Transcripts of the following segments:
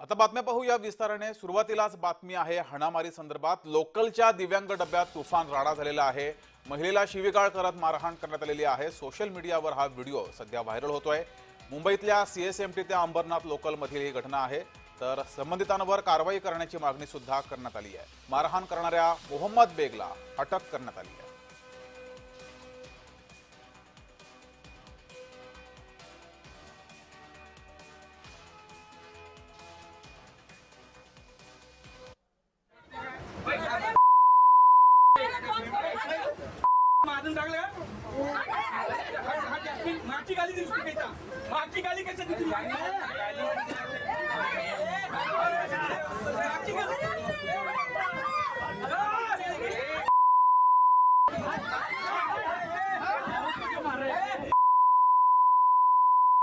आता बातम्या पाहूया विस्ताराने। सुरुवातीलाच बातमी आहे हाणामारी संदर्भात। लोकलच्या दिव्यांग डब्यात तुफान राडा झालेला आहे। महिलेला शिवीगाळ करत मारहाण करण्यात आलेली आहे। सोशल मीडियावर हा व्हिडिओ सध्या व्हायरल होतोय। मुंबईतल्या सीएसएमटी ते अंबरनाथ लोकल मधील ही घटना आहे। तर संबंधितांवर कारवाई करण्याची मागणी सुद्धा करण्यात आली आहे। मारहाण करणाऱ्या मोहम्मद बेगला अटक करण्यात आली आहे। मारून टाकलं मागची गाली दिसली का मागची गाली कशा दिसली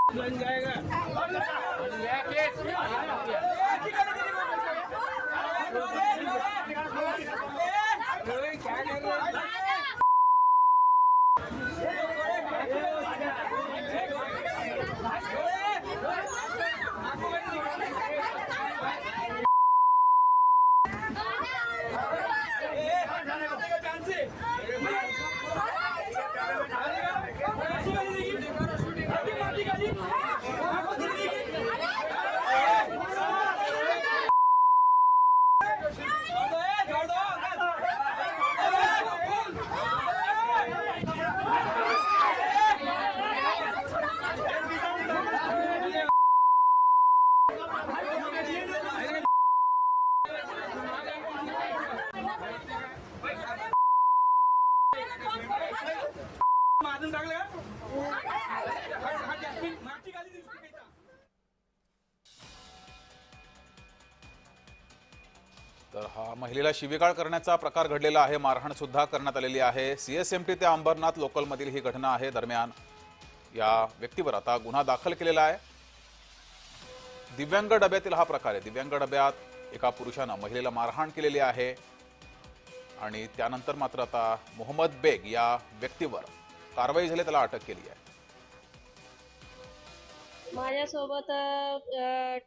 बन जाएगा मारून टाकलं मागची गाली दिसली का तर हा महिलेला शिवीगाळ करण्याचा प्रकार घडलेला आहे। मारहाण सुद्धा करण्यात आलेली आहे। सीएसएमटी ते अंबरनाथ लोकल मधील ही घटना आहे। दरम्यान या व्यक्तीवर आता गुन्हा दाखल केलेला आहे। दिव्यांग डब्यातील हा प्रकार आहे। दिव्यांग डब्यात एका पुरुषानं महिलेला मारहाण केलेली आहे आणि त्यानंतर मात्र आता मोहम्मद बेग या व्यक्तीवर कारवाई झाली, त्याला अटक केली आहे। माझ्यासोबत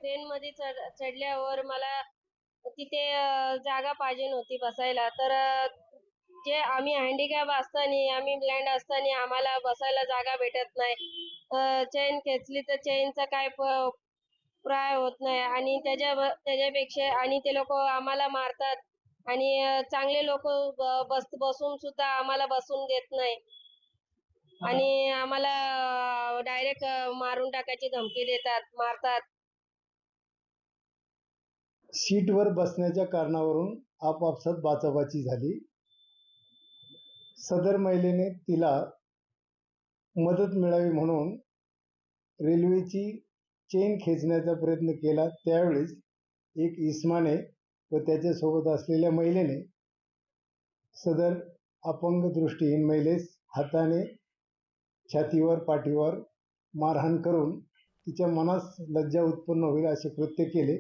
ट्रेन मध्ये चढल्यावर मला तिथे जागा पाहिजे नव्हती बसायला। तर जे आम्ही हँडिकॅप असताना आम्ही ब्लाइंड असताना आम्हाला बसायला जागा भेटत नाही। चेन खेचली तर चेनचा काय प्राय होत नाही आणि त्याच्यापेक्षा आणि ते लोक आम्हाला मारतात आणि चांगले लोक बसून सुद्धा आम्हाला बसून देत नाही आणि आम्हाला डायरेक्ट मारून टाकायची धमकी देतात, मारतात। सीटवर बसण्याच्या कारणावरून आपापसात बाचाबाची झाली। सदर महिलेने तिला मदत मिळावी म्हणून रेल्वेची चेन खेचण्याचा प्रयत्न केला। त्यावेळेस एक इस्माने व त्याच्यासोबत असलेल्या महिलेने सदर अपंग दृष्टीहीन महिलेस हाताने छातीवर पाठीवर मारहाण करून तिच्या मनास लज्जा उत्पन्न होईल असे कृत्य केले।